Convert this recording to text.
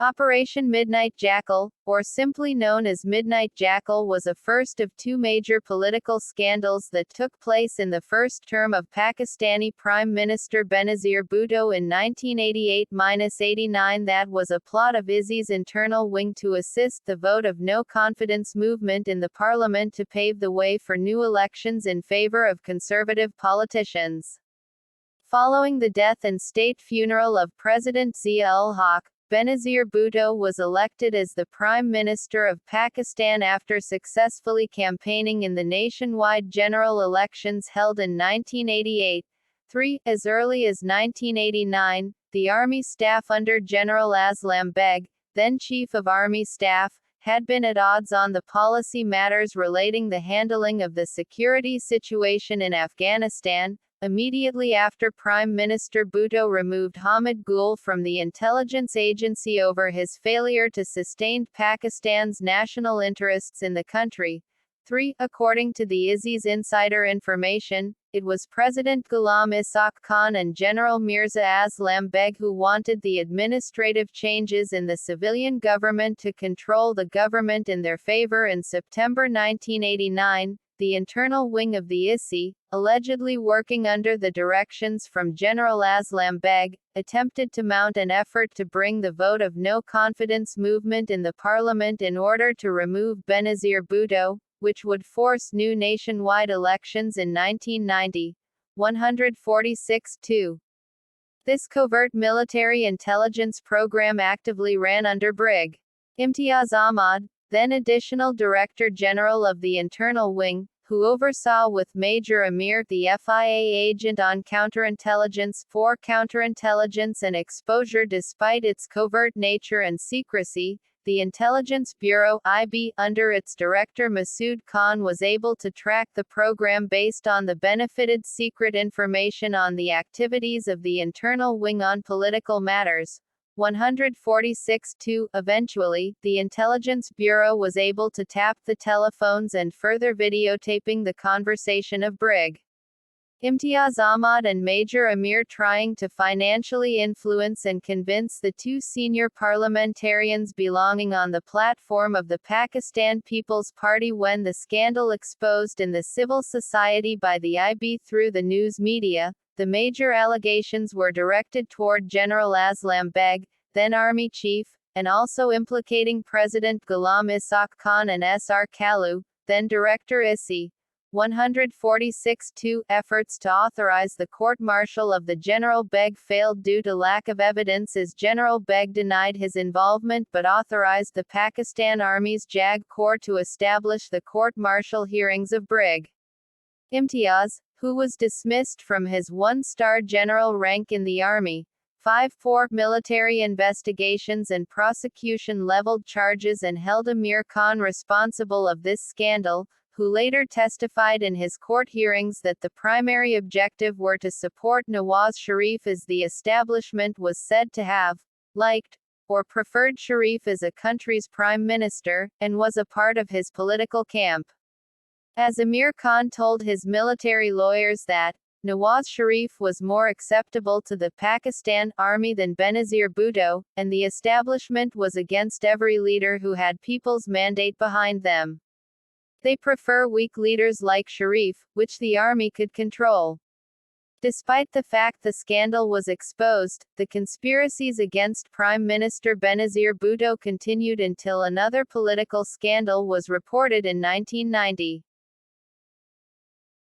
Operation Midnight Jackal, or simply known as Midnight Jackal, was a first of two major political scandals that took place in the first term of Pakistani Prime Minister Benazir Bhutto in 1988-89. That was a plot of ISI's internal wing to assist the vote of no confidence movement in the parliament to pave the way for new elections in favor of conservative politicians. Following the death and state funeral of President Zia-ul-Haq, Benazir Bhutto was elected as the Prime Minister of Pakistan after successfully campaigning in the nationwide general elections held in 1988. As early as 1989, the Army Staff under General Aslam Beg, then Chief of Army Staff, had been at odds on the policy matters relating the handling of the security situation in Afghanistan. Immediately after Prime Minister Bhutto removed Hamid Gul from the intelligence agency over his failure to sustain Pakistan's national interests in the country. According to the ISI's insider information, it was President Ghulam Ishaq Khan and General Mirza Aslam Beg who wanted the administrative changes in the civilian government to control the government in their favor. In September 1989, the internal wing of the ISI, allegedly working under the directions from General Aslam Beg, attempted to mount an effort to bring the vote of no confidence movement in the parliament in order to remove Benazir Bhutto, which would force new nationwide elections in 1990. 146-2. This covert military intelligence program actively ran under Brig. Imtiaz Ahmad, then Additional Director General of the Internal Wing, who oversaw with Major Amir the FIA agent on counterintelligence for counterintelligence and exposure. Despite its covert nature and secrecy, the Intelligence Bureau (IB) under its director Masood Khan was able to track the program based on the benefited secret information on the activities of the internal wing on political matters. 146-2. Eventually, the Intelligence Bureau was able to tap the telephones and further videotaping the conversation of Brig. Imtiaz Ahmad and Major Amir trying to financially influence and convince the two senior parliamentarians belonging on the platform of the Pakistan People's Party. When the scandal exposed in the civil society by the IB through the news media, the major allegations were directed toward General Aslam Beg, then Army Chief, and also implicating President Ghulam Ishaq Khan and S.R. Kalu, then Director ISI. 146-2. Efforts to authorize the court-martial of the General Beg failed due to lack of evidence, as General Beg denied his involvement but authorized the Pakistan Army's JAG Corps to establish the court-martial hearings of Brig. Imtiaz, who was dismissed from his one-star general rank in the Army. 5-4. Military investigations and prosecution leveled charges and held Amir Khan responsible of this scandal, who later testified in his court hearings that the primary objective were to support Nawaz Sharif, as the establishment was said to have liked or preferred Sharif as a country's prime minister, and was a part of his political camp. As Amir Khan told his military lawyers that Nawaz Sharif was more acceptable to the Pakistan Army than Benazir Bhutto, and the establishment was against every leader who had people's mandate behind them. They prefer weak leaders like Sharif, which the army could control. Despite the fact the scandal was exposed, the conspiracies against Prime Minister Benazir Bhutto continued until another political scandal was reported in 1990.